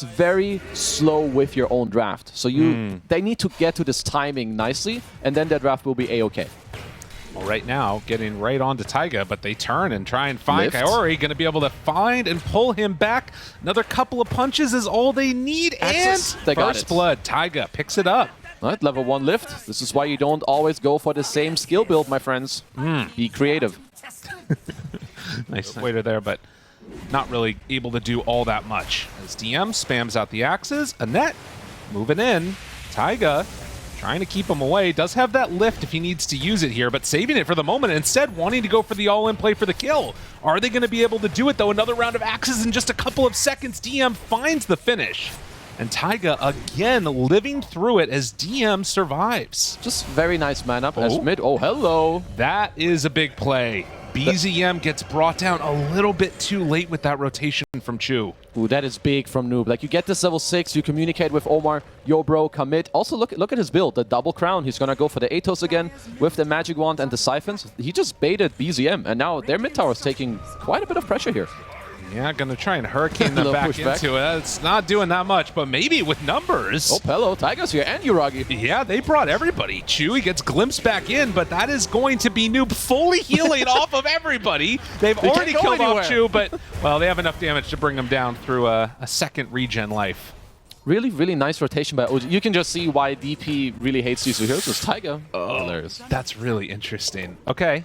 it's very slow with your own draft. So they need to get to this timing nicely, and then their draft will be A-okay. Well, right now, getting right onto Taiga, but they turn and try and find Kaori. Going to be able to find and pull him back. Another couple of punches is all they need. Access. And they got first blood, Taiga picks it up. Right, level 1 lift. This is why you don't always go for the same skill build, my friends. Be creative. Nice waiter there, but not really able to do all that much. As DM spams out the axes, Annette moving in. Taiga trying to keep him away. Does have that lift if he needs to use it here, but saving it for the moment. Instead, wanting to go for the all-in play for the kill. Are they going to be able to do it, though? Another round of axes in just a couple of seconds. DM finds the finish. And Taiga, again, living through it as DM survives. Just very nice man up as mid. Oh, hello. That is a big play. BZM gets brought down a little bit too late with that rotation from Chu. Ooh, that is big from Noob. Like, you get this level 6, you communicate with Omar, yo bro, commit. Also, look at his build, the double crown. He's gonna go for the Atos again with the magic wand and the siphons. He just baited BZM, and now their mid tower is taking quite a bit of pressure here. Yeah, gonna try and hurricane them back into it. It's not doing that much, but maybe with numbers. Oh, hello, Taiga's here, and Uragi. Yeah, they brought everybody. Chewy gets glimpsed back in, but that is going to be Noob fully healing off of everybody. They've already killed off Chew, but, well, they have enough damage to bring them down through a second regen life. Really, really nice rotation by OG. You can just see why DP really hates these two heroes. It's Taiga. Oh, hilarious. That's really interesting. Okay.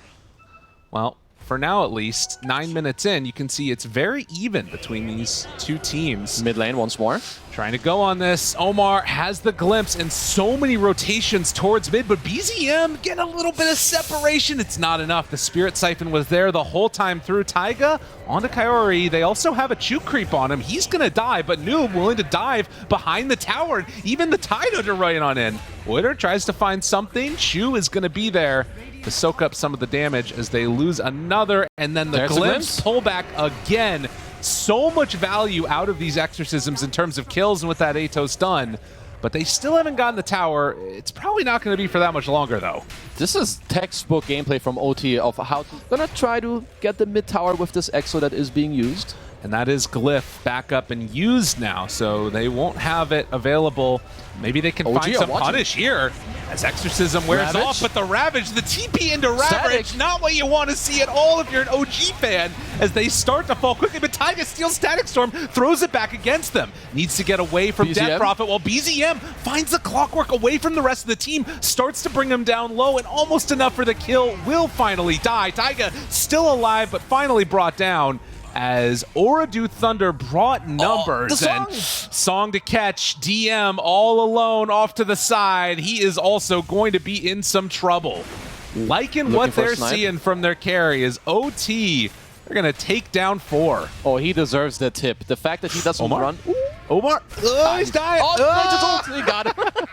Well, for now at least, 9 minutes in, you can see it's very even between these two teams. Mid lane once more. Trying to go on this. Omar has the glimpse and so many rotations towards mid, but BZM getting a little bit of separation. It's not enough. The Spirit Siphon was there the whole time through. Taiga onto Kaori. They also have a Chu creep on him. He's going to die, but Noob willing to dive behind the tower. Even the Tide Hunter right on in. Witter tries to find something. Chu is going to be there to soak up some of the damage as they lose another, and then the glimpse pullback again. So much value out of these exorcisms in terms of kills and with that Atos done, but they still haven't gotten the tower. It's probably not going to be for that much longer, though. This is textbook gameplay from OT of how gonna try to get the mid tower with this Exo that is being used. And that is Glyph back up and used now, so they won't have it available. Maybe they can find some punish here as Exorcism wears off, but the Ravage, the TP into Ravage, not what you want to see at all if you're an OG fan, as they start to fall quickly, but Taiga steals Static Storm, throws it back against them. Needs to get away from Death Prophet, while BZM finds the Clockwork away from the rest of the team, starts to bring him down low, and almost enough for the kill, will finally die. Taiga still alive, but finally brought down, as Ooredoo Thunder brought numbers and song to catch. DM all alone off to the side. He is also going to be in some trouble. Liking what they're seeing from their carry is OT. They're going to take down 4. Oh, he deserves the tip. The fact that he doesn't run. Omar, he's dying. He got it.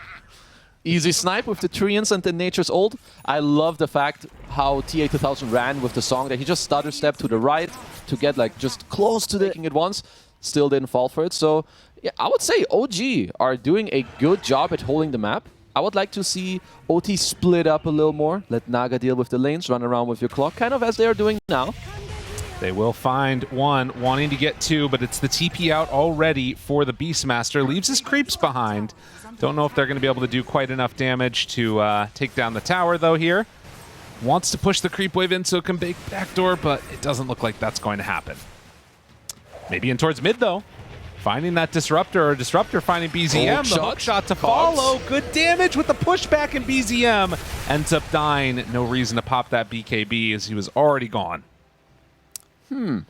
Easy snipe with the Treants and the Nature's Ult. I love the fact how TA2000 ran with the song that he just stutter step to the right to get like just close to the it once. Still didn't fall for it. So yeah, I would say OG are doing a good job at holding the map. I would like to see OT split up a little more. Let Naga deal with the lanes, run around with your clock, kind of as they are doing now. They will find one, wanting to get 2, but it's the TP out already for the Beastmaster. Leaves his creeps behind. Don't know if they're going to be able to do quite enough damage to take down the tower, though, here. Wants to push the creep wave in so it can backdoor, but it doesn't look like that's going to happen. Maybe in towards mid, though. Finding that Disruptor, or Disruptor finding BZM. The hook shot to follow. Good damage with the pushback, and BZM ends up dying. No reason to pop that BKB as he was already gone.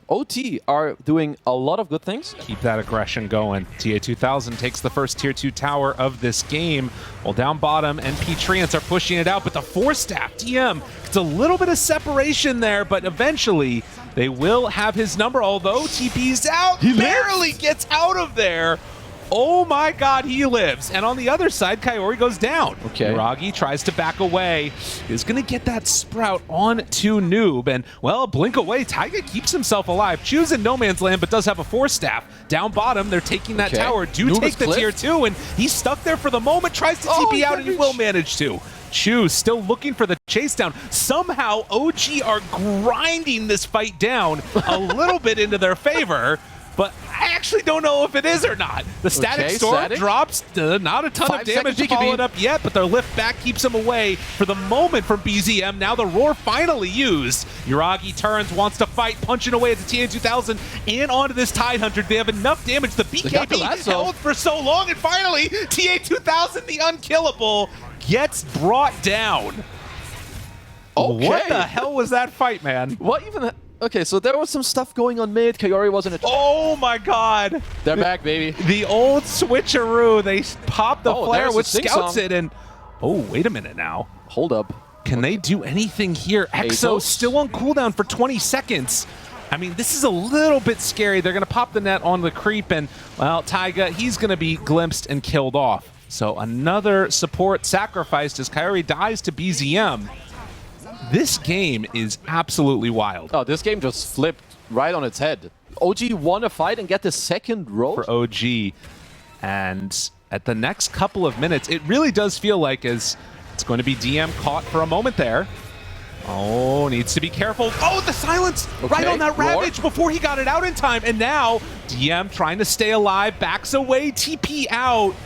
OT are doing a lot of good things. Keep that aggression going. TA2000 takes the first tier 2 tower of this game. While down bottom, NP Treants are pushing it out, but the 4-staff DM, it's a little bit of separation there, but eventually they will have his number, although TP's out. He barely gets out of there. Oh my god, he lives. And on the other side, Kaori goes down. Okay. Ragi tries to back away. He's going to get that Sprout on to Noob. And, well, blink away. Taiga keeps himself alive. Chews in no man's land, but does have a 4-staff. Down bottom, they're taking that tower. Noob take the tier 2, and he's stuck there for the moment. Tries to TP out, and he will manage to. Chu still looking for the chase down. Somehow, OG are grinding this fight down a little bit into their favor. But I actually don't know if it is or not. The static storm drops, not a ton of damage followed up yet, but their lift back keeps him away for the moment from BZM. Now the roar finally used. Yuragi turns, wants to fight, punching away at the TA2000 and onto this Tidehunter. They have enough damage. The BKB held for so long, and finally TA2000, the unkillable, gets brought down. Okay. What the hell was that fight, man? What even? Okay, so there was some stuff going on mid. Kaori wasn't a... Oh my god! They're back, baby. The old switcheroo. They pop the flare, which scouts it, and... Oh, wait a minute now. Hold up. Can they do anything here? Exo still on cooldown for 20 seconds. I mean, this is a little bit scary. They're going to pop the net on the creep, and, well, Taiga, he's going to be glimpsed and killed off. So another support sacrificed as Kaori dies to BZM. This game is absolutely wild. Oh, this game just flipped right on its head. OG won a fight and get the second roll for OG. And at the next couple of minutes, it really does feel like it's going to be DM caught for a moment there. Oh, needs to be careful. Oh, the silence right on that Ravage before he got it out in time. And now DM trying to stay alive, backs away, TP out.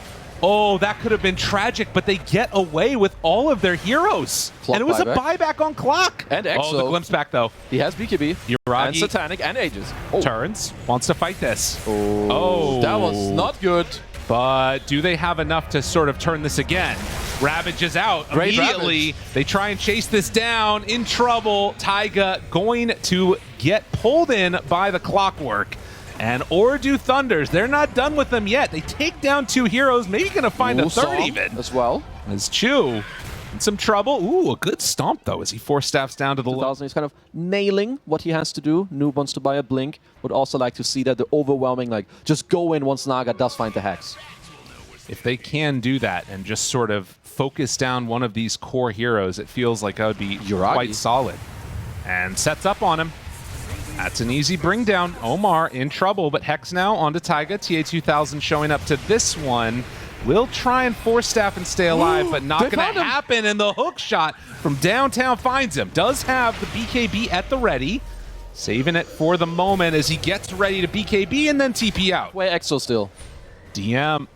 Oh, that could have been tragic, but they get away with all of their heroes. And it was a buyback on clock. And Exo. Oh, the glimpse back, though. He has BKB. Yuragi. And Satanic and Aegis. Turns, wants to fight this. Oh, that was not good. But do they have enough to sort of turn this again? Ravage is out immediately. Ravage. They try and chase this down. In trouble. Taiga going to get pulled in by the clockwork. And Ooredoo Thunders, they're not done with them yet. They take down two heroes, maybe going to find a third even. As well. As Chu in some trouble. Ooh, a good stomp, though, as he force staffs down to the low. He's kind of nailing what he has to do. Noob wants to buy a blink. Would also like to see that the overwhelming, like, just go in once Naga does find the hex. If they can do that and just sort of focus down one of these core heroes, it feels like that would be quite solid. And sets up on him. That's an easy bring down. Omar in trouble, but Hex now onto Taiga. TA2000 showing up to this one. Will try and force staff and stay alive, but not going to happen. And the hook shot from downtown finds him. Does have the BKB at the ready. Saving it for the moment as he gets ready to BKB and then TP out. Way Exo still. DM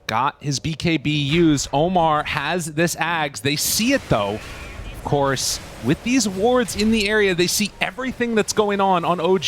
got his BKB used. Omar has this Ags. They see it though. Of course, with these wards in the area, they see everything that's going on OG.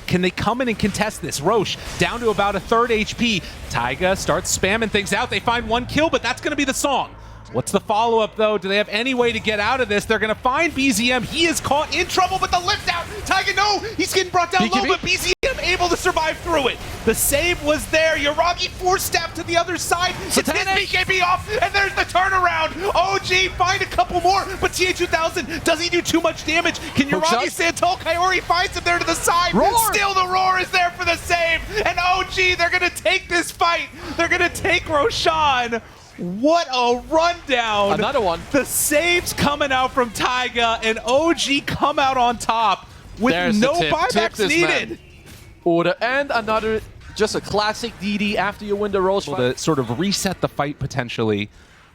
Can they come in and contest this? Rosh down to about a third HP. Taiga starts spamming things out. They find one kill, but that's going to be the song. What's the follow-up, though? Do they have any way to get out of this? They're going to find BZM. He is caught in trouble with the lift out. Taiga, no! He's getting brought down low, but BZM able to survive through it. The save was there. Yuragi force step to the other side. Gets his BKB off, and there's the turnaround. OG find a couple more, but TA2000, does he do too much damage? Can Yuragi Santol? Kaori finds him there to the side. Roar. Still the roar is there for the save. And OG, they're going to take this fight. They're going to take Roshan. What a rundown. Another one. The saves coming out from Taiga, and OG come out on top with no buybacks needed. And another, just a classic DD after you win the Rose fight. To sort of reset the fight potentially.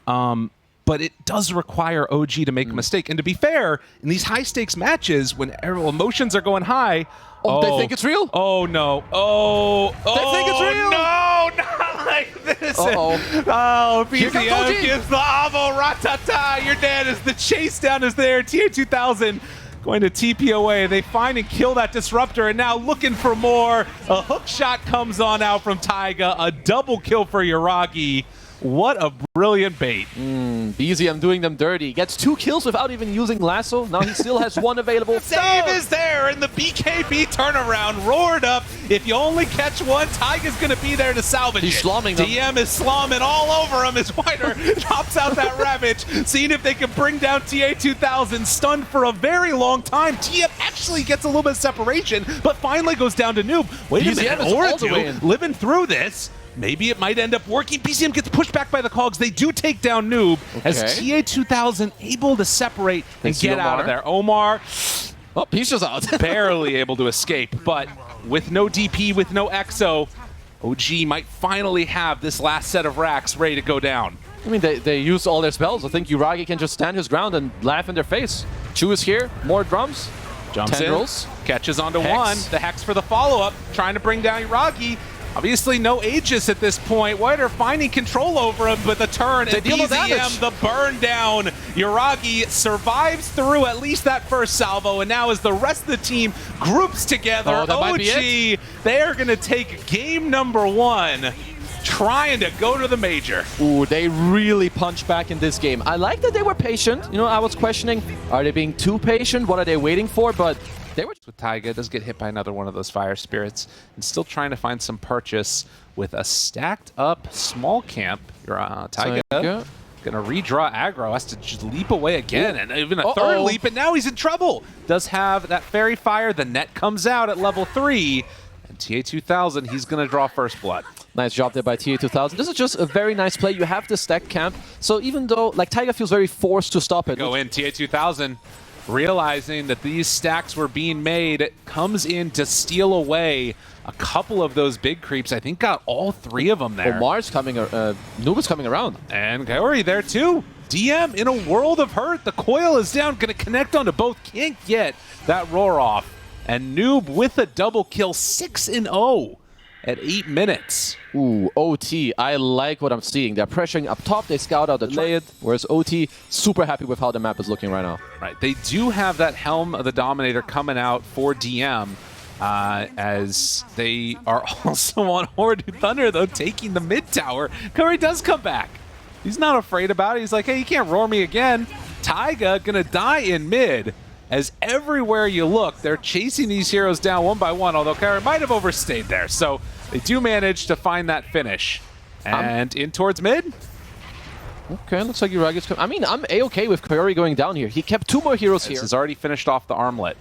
But it does require OG to make a mistake. And to be fair, in these high-stakes matches, when emotions are going high, they think it's real? Oh, no. They think it's real? No, not like this. Oh, BZM gives the Avo Ratata. Your dad is the chase down is there. TA2000 going to TP away. They find and kill that disruptor, and now looking for more. A hook shot comes on out from Taiga. A double kill for Yuragi. What a brilliant bait. BZM doing them dirty. Gets 2 kills without even using Lasso. Now he still has 1 available. Save is there, and the BKB turnaround roared up. If you only catch one, Taiga's going to be there to salvage He's slamming them. DM is slamming all over him as Whiter drops out that Ravage, seeing if they can bring down TA2000, stunned for a very long time. TM actually gets a little bit of separation, but finally goes down to Noob. Wait a minute, Ooredoo living through this. Maybe it might end up working. BZM gets pushed back by the Cogs. They do take down Noob as TA2000 able to separate and get out of there. Omar, he's just out. barely able to escape, but with no DP, with no Exo, OG might finally have this last set of racks ready to go down. I mean, they used all their spells. I think Yuragi can just stand his ground and laugh in their face. Chu is here, more drums. Jumps Tendrils. in, catches onto Hex. one. The Hex for the follow-up, trying to bring down Iragi. Obviously no Aegis at this point. White are finding control over him, but the turn and BZM, the burn down. Iragi survives through at least that first salvo, and now as the rest of the team groups together, OG, they are going to take game number 1, trying to go to the major. Ooh, they really punched back in this game. I like that they were patient. You know, I was questioning, are they being too patient? What are they waiting for? But they were. With Taiga, does get hit by another one of those fire spirits, and still trying to find some purchase with a stacked up small camp. Taiga gonna redraw aggro, has to just leap away again, and even a third leap, and now he's in trouble. Does have that fairy fire, the net comes out at level 3, and TA2000, he's gonna draw first blood. Nice job there by TA2000. This is just a very nice play. You have the stack camp, so even though like Taiga feels very forced to stop it. Go in, TA2000. Realizing that these stacks were being made, comes in to steal away a couple of those big creeps. I think got all 3 of them there. Omar's coming, Noob is coming around. And Kaori there too. DM in a world of hurt. The coil is down, gonna connect onto both. Can't get that roar off. And Noob with a double kill, 6-0 at 8 minutes. Ooh, OT, I like what I'm seeing. They're pressuring up top, they scout out the layered, whereas OT, super happy with how the map is looking right now. Right, they do have that Helm of the Dominator coming out for DM, as they are also on Ooredoo Thunder, though, taking the mid tower. Curry does come back. He's not afraid about it. He's like, hey, you can't roar me again. Taiga gonna die in mid. As everywhere you look, they're chasing these heroes down one by one, although Kairi might have overstayed there. So they do manage to find that finish. And in towards mid. Okay, looks like Iragi's coming. I mean, I'm A-okay with Kairi going down here. He kept 2 more heroes here. This has already finished off the armlet.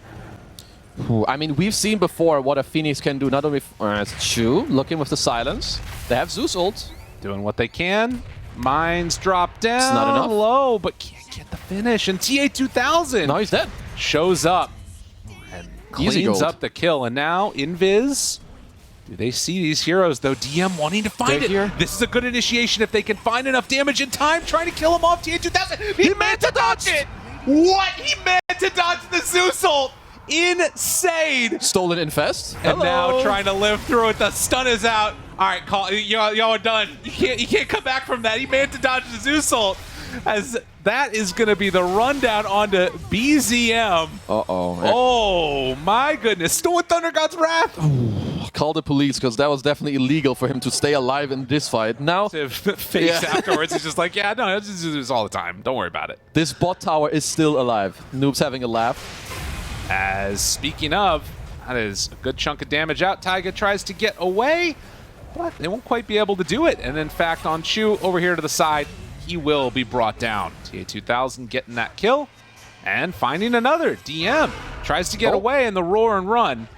Ooh, I mean, we've seen before what a Phoenix can do, not only with Chu, looking with the silence. They have Zeus ult. Doing what they can. Mines drop down. It's not enough. Low, but can't get the finish. And TA2000. Now he's dead. Shows up and cleans up the kill. And now, Invis, do they see these heroes, though? DM wanting to find it. Here. This is a good initiation if they can find enough damage in time, trying to kill him off. TA2000, he meant to dodge it! What? He meant to dodge the Zeus ult! Insane! Stolen infest. And now trying to live through it. The stun is out. All right, call. Y'all are done. You can't come back from that. He meant to dodge the Zeus ult. As that is going to be the rundown onto BZM. Oh, my goodness. Stolen Thunder God's Wrath. Call the police, because that was definitely illegal for him to stay alive in this fight. Now, face afterwards, it's just like, yeah, no, it's just all the time. Don't worry about it. This bot tower is still alive. Noob's having a laugh. As speaking of, that is a good chunk of damage out. Taiga tries to get away, but they won't quite be able to do it. And in fact, on Chu over here to the side, he will be brought down. TA2000 getting that kill and finding another. DM tries to get away in the roar and run.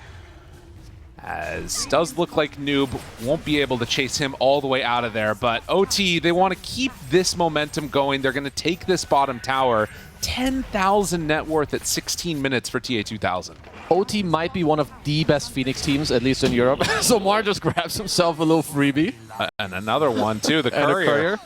As does look like Noob won't be able to chase him all the way out of there. But OT, they want to keep this momentum going. They're going to take this bottom tower. 10,000 net worth at 16 minutes for TA2000. OT might be one of the best Phoenix teams, at least in Europe. So Mar just grabs himself a little freebie. And another one, too, the courier.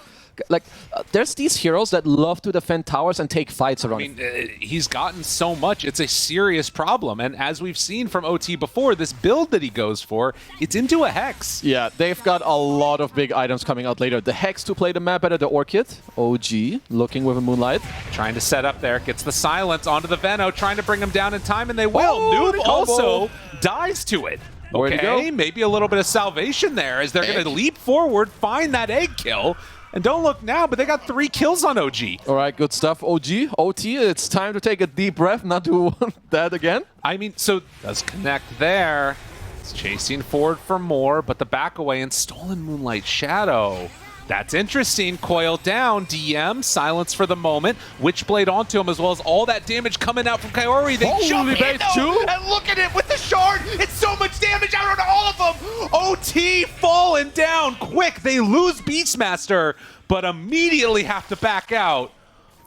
Like, there's these heroes that love to defend towers and take fights around. I mean, he's gotten so much. It's a serious problem. And as we've seen from OT before, this build that he goes for, it's into a Hex. Yeah, they've got a lot of big items coming out later. The Hex to play the map better, the Orchid. OG, looking with a Moonlight. Trying to set up there, gets the silence onto the Veno, trying to bring him down in time, and they will. Noob also dies to it. Okay, maybe a little bit of salvation there as they're going to leap forward, find that egg kill. And don't look now, but they got 3 kills on OG. All right, good stuff. OG, OT, it's time to take a deep breath, not do that again. I mean, so does connect there. It's chasing forward for more, but the back away and stolen Moonlight Shadow. That's interesting. Coil down, DM, silence for the moment. Witchblade onto him, as well as all that damage coming out from Kaori. They jump in, and look at it with the shard. It's so much damage out on all of them. OT falling down quick. They lose Beastmaster, but immediately have to back out.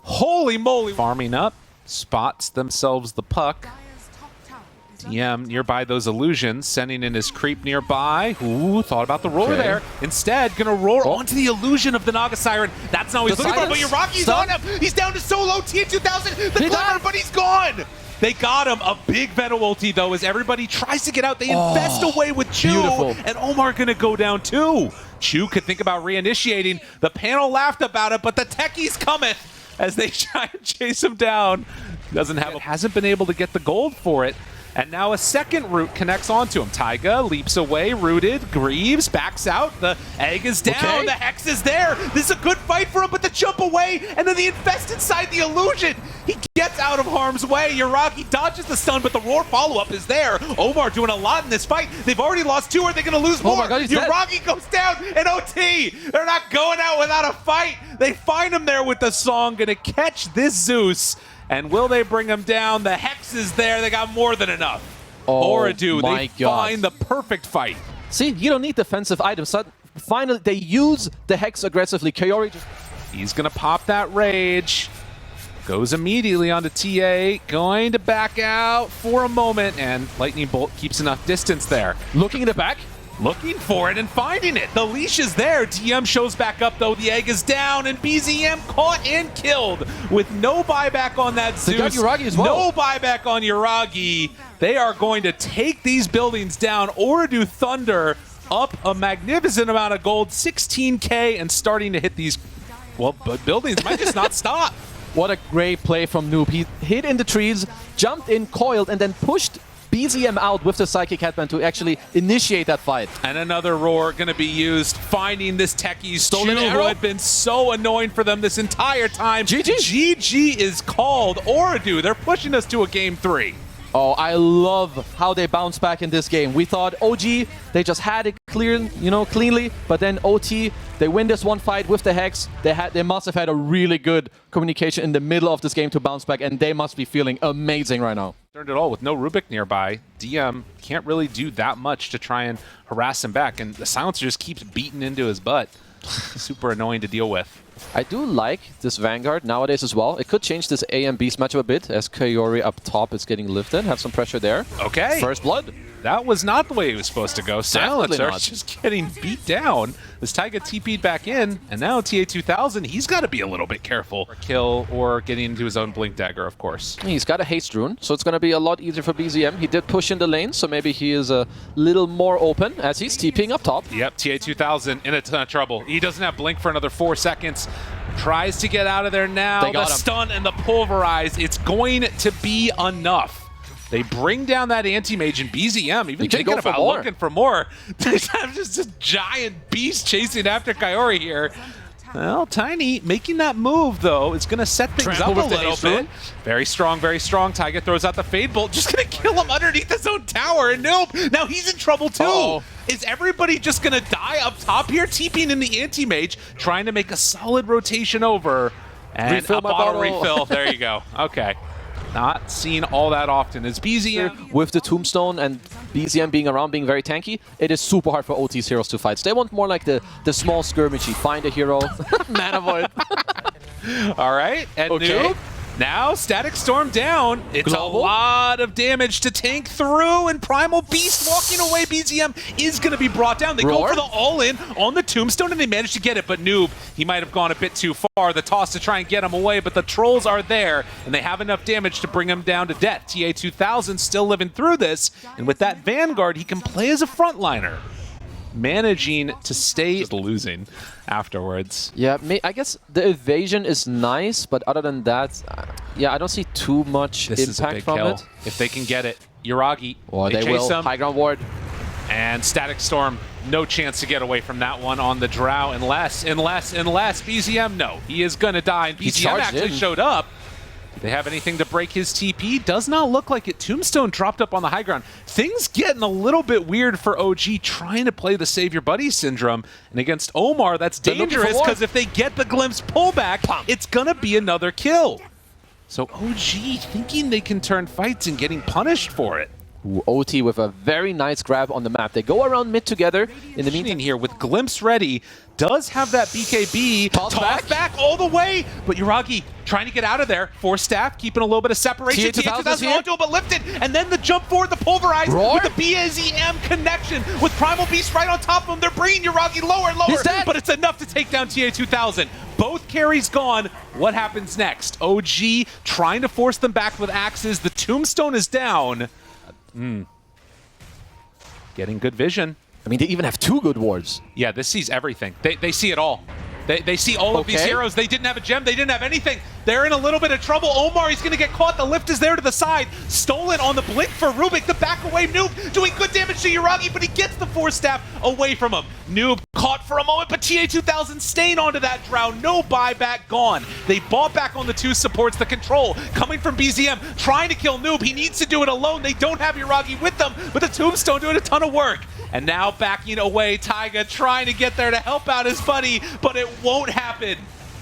Holy moly. Farming up, spots themselves the puck. DM nearby those illusions, sending in his creep nearby. Ooh, thought about the roar there. Instead, gonna roar onto the illusion of the Naga Siren. That's not what he's looking for, but Iragi's on him. He's down to solo, TA2000, the Glimmer, but he's gone. They got him. A big Veto ulti, though, as everybody tries to get out. They invest away with Chu, beautiful. and Omar going to go down too. Chu could think about reinitiating. The panel laughed about it, but the techies cometh as they try and chase him down. Hasn't been able to get the gold for it. And now a second root connects onto him. Taiga leaps away, rooted. Greaves backs out. The egg is down. Okay. The hex is there. This is a good fight for him, but the jump away, and then the infest inside the illusion. He gets out of harm's way. Yuragi dodges the stun, but the roar follow-up is there. Omar doing a lot in this fight. They've already lost 2. Are they going to lose more? Oh my God, he's Yuragi dead. goes down, and OT. They're not going out without a fight. They find him there with the song. Going to catch this Zeus. And will they bring him down? The hex is there. They got more than enough. Ooredoo, my they find the perfect fight. See, you don't need defensive items. So finally, they use the hex aggressively. Kaori just... He's going to pop that rage. Goes immediately onto TA. Going to back out for a moment. And Lightning Bolt keeps enough distance there. looking in the back. Looking for it and finding it. The leash is there. DM shows back up, though. The egg is down, and BZM caught and killed with no buyback on that Zeus. They got Yuragi as well. No buyback on Yuragi. They are going to take these buildings down. Ooredoo Thunder up a magnificent amount of gold, 16K, and starting to hit these, well, buildings might just not stop. What a great play from Noob. He hid in the trees, jumped in, coiled, and then pushed BZM out with the Psychic Headband to actually initiate that fight. And another roar going to be used, finding this techie Stolen Chu, who arrow. had been so annoying for them this entire time. GG. GG is called. Ooredoo, they're pushing us to a game 3. Oh, I love how they bounce back in this game. We thought OG, they just had it clear, cleanly, but then OT, they win this one fight with the Hex. They must have had a really good communication in the middle of this game to bounce back, and they must be feeling amazing right now. Turned it all with no Rubik nearby. DM can't really do that much to try and harass him back, and the silencer just keeps beating into his butt. Super annoying to deal with. I do like this Vanguard nowadays as well. It could change this A and B's matchup a bit as Kaori up top is getting lifted. Have some pressure there. Okay. First blood. That was not the way it was supposed to go. Silencer not. just getting beat down. As Taiga TP'd back in, and now TA2000, he's got to be a little bit careful. Kill or getting into his own Blink Dagger, of course. He's got a haste rune, so it's going to be a lot easier for BZM. He did push in the lane, so maybe he is a little more open as he's TPing up top. Yep, TA2000 in a ton of trouble. He doesn't have Blink for another 4 seconds. Tries to get out of there now. They got the him. stun and the pulverize. It's going to be enough. They bring down that anti-mage and BZM, even thinking about looking for more. They have just a giant beast chasing after Kaori here. Well, Tiny making that move, though, is going to set things Trample up a with the little haste bit. rune. Very strong, very strong. Taiga throws out the Fade Bolt, just going to kill him underneath his own tower. And nope, now he's in trouble, too. Uh-oh. Is everybody just going to die up top here? TPing in the anti-mage, trying to make a solid rotation over. And Refill a my bottle bottle. refill. There you go. Okay. Not seen all that often. Is BZM With the Tombstone and BZM being around, being very tanky, it is super hard for OT's heroes to fight. They want more like the small skirmishy. Find a hero, mana void. all right? And Okay. Noob, now Static Storm down. It's Global. a lot of damage to tank through, and Primal Beast walking away. BZM is going to be brought down. They go Roar. for the all-in on the Tombstone, and they manage to get it. But Noob, he might have gone a bit too far. The toss to try and get him away, but the trolls are there, and they have enough damage to bring him down to death. TA2000 still living through this, and with that Vanguard, he can play as a frontliner, managing to stay losing afterwards. Yeah, I guess the evasion is nice, but other than that, yeah, I don't see too much This is a impact big from kill. it. If they can get it, Yuragi, Or they chase will. him, High ground ward. and Static Storm, no chance to get away from that one on the Drow, unless BZM, no, he is gonna die, and BZM charged actually in. showed up. Do they have anything to break his TP? Does not look like it. Tombstone dropped up on the high ground. Things getting a little bit weird for OG trying to play the Save Your Buddy syndrome. And against Omar, that's They're looking for dangerous more. because if they get the glimpse pullback, it's gonna be another kill. So OG thinking they can turn fights and getting punished for it. Ooh, OT with a very nice grab on the map. They go around mid together. In the meantime, In here with Glimpse ready, does have that BKB. Toss back. all the way, but Yuragi trying to get out of there. Force staff, keeping a little bit of separation. TA2000 here. onto him, but lifted, and then the jump forward, the pulverize Roar. with the BAZM connection with Primal Beast right on top of him. They're bringing Yuragi lower and lower, He's dead. but it's enough to take down TA2000. Both carries gone. What happens next? OG trying to force them back with axes. The tombstone is down. Getting good vision. I mean, they even have 2 good wards. Yeah, this sees everything. They see it all. They see all of these heroes. They didn't have a gem. They didn't have anything. They're in a little bit of trouble. Omar, he's going to get caught. The lift is there to the side. Stolen on the blink for Rubik. The back away Noob doing good damage to Yuragi, but he gets the Force Staff away from him. Noob caught for a moment, but TA2000 staying onto that drown. No buyback, gone. They bought back on the 2 supports. The control coming from BZM, trying to kill Noob. He needs to do it alone. They don't have Yuragi with them, but the Tombstone doing a ton of work. And now backing away, Taiga trying to get there to help out his buddy, but it won't happen.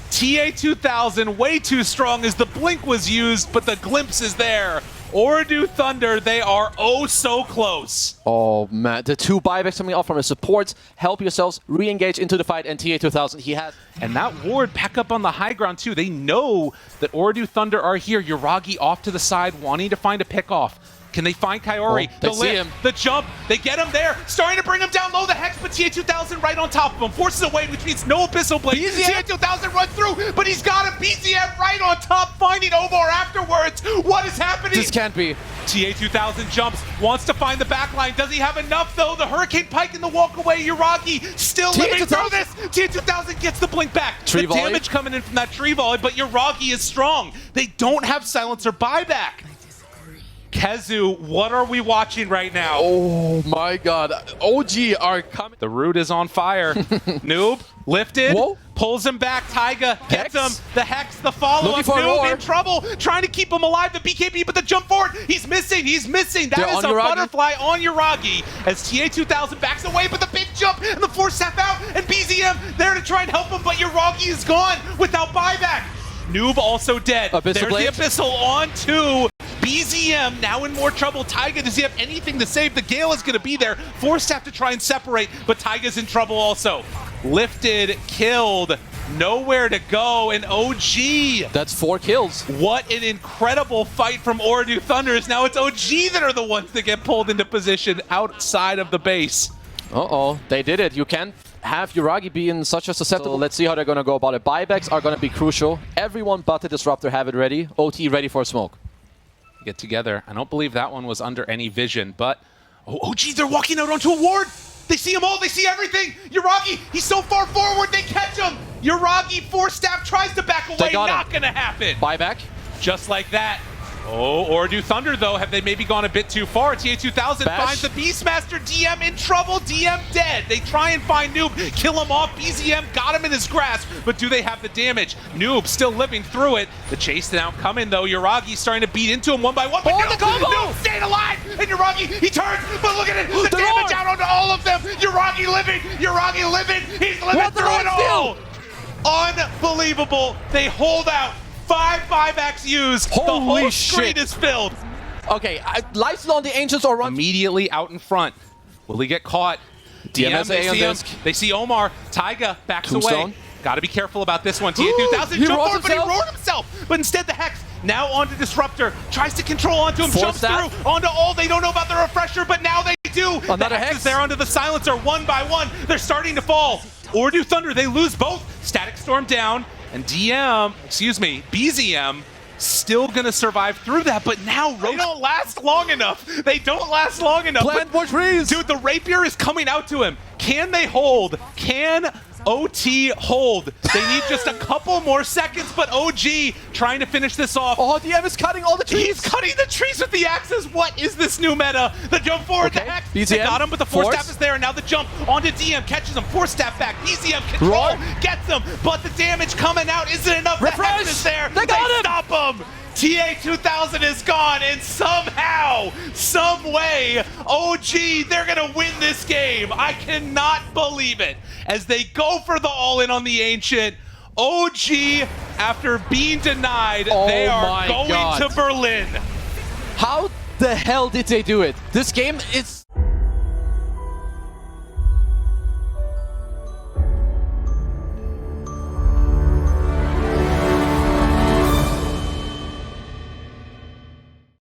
TA2000 way too strong as the blink was used, but the glimpse is there. Ooredoo Thunder, they are oh so close. Oh man, the 2 buybacks coming off from his supports. Help yourselves, re-engage into the fight, and TA2000, he has. And that ward back up on the high ground too. They know that Ooredoo Thunder are here. Yuragi off to the side, wanting to find a pick-off. Can they find Kaori? Oh, they see him. The jump, they get him there. Starting to bring him down low. The Hex, but TA2000 right on top of him. Forces away, which means no Abyssal Blade. TA2000 runs through, but he's got a BZM right on top, finding Omar afterwards. What is happening? This can't be. TA2000 jumps, wants to find the backline. Does he have enough though? The Hurricane Pike in the walk away. Yuragi still living through this. TA2000 gets the blink back. Tree the volley. Damage coming in from that tree volley, but Yuragi is strong. They don't have silencer buyback. Kezu, what are we watching right now? Oh my god. OG are coming. The root is on fire. Noob, lifted, Whoa. pulls him back. Taiga gets him. The Hex, the follow-up. Noob in trouble, trying to keep him alive. The BKB, but the jump forward. He's missing. That is a butterfly on Yuragi as TA2000 backs away, but the big jump and the Force Staff out, and BZM there to try and help him, but Yuragi is gone without buyback. Noob also dead. There's Blade. the Abyssal on 2. BZM now in more trouble. Taiga, does he have anything to save? The Gale is going to be there. Force Staff to try and separate, but Taiga's in trouble also. Lifted, killed, nowhere to go, and OG. That's 4 kills. What an incredible fight from Ooredoo Thunders. Now it's OG that are the ones that get pulled into position outside of the base. Uh-oh, they did it. You can't have Yuragi be in such a susceptible. So let's see how they're going to go about it. Buybacks are going to be crucial. Everyone but the Disruptor have it ready. OT ready for a smoke. Get together. I don't believe that one was under any vision, but oh geez, they're walking out onto a ward. They see them all. They see everything. Yuragi, he's so far forward. They catch him. Yuragi, Force Staff tries to back away. Not going to happen. Buyback. Just like that. Oh, Ooredoo Thunder, though, have they maybe gone a bit too far? TA2000 finds the Beastmaster. DM in trouble. DM dead. They try and find Noob, kill him off. BZM got him in his grasp, but do they have the damage? Noob still living through it. The chase now coming, though. Yuragi starting to beat into him one by one. But the combo! Noob staying alive, and Yuragi, he turns, but look at it. The damage out onto all of them. Yuragi living. He's living through it all. Unbelievable. They hold out. 5 buybacks used. Holy the whole shit. screen is filled. Okay, lights on the Ancients or run. Immediately out in front. Will he get caught? DMSA on disc. They see Omar. Taiga backs Tombstone. away. Got to be careful about this one. TA2000 jump forward, but he roared himself. But instead the Hex now onto Disruptor. Tries to control onto him. Jumps through onto all. They don't know about the refresher, but now they do. Another Hex is there onto the silencer one by one. They're starting to fall. Ooredoo Thunder, they lose both. Static Storm down. And BZM still gonna survive through that, but now they don't last long enough. Plant more trees. Dude, the Rapier is coming out to him. Can they hold? Can OT hold? They need just a couple more seconds, but OG trying to finish this off. Oh, DM is cutting all the trees. He's cutting the trees with the axes. What is this new meta? The jump forward, the Hex. BZM, they got him, but the Force Staff is there, and now the jump onto DM catches him. Force Staff back. BZM control gets him, but the damage coming out isn't enough. The Hex is there. They got him. Stop him. TA2000 is gone, and somehow, some way, OG, they're gonna win this game. I cannot believe it. As they go for the all-in on the Ancient, OG, after being denied, they are going to Berlin. How the hell did they do it? This game is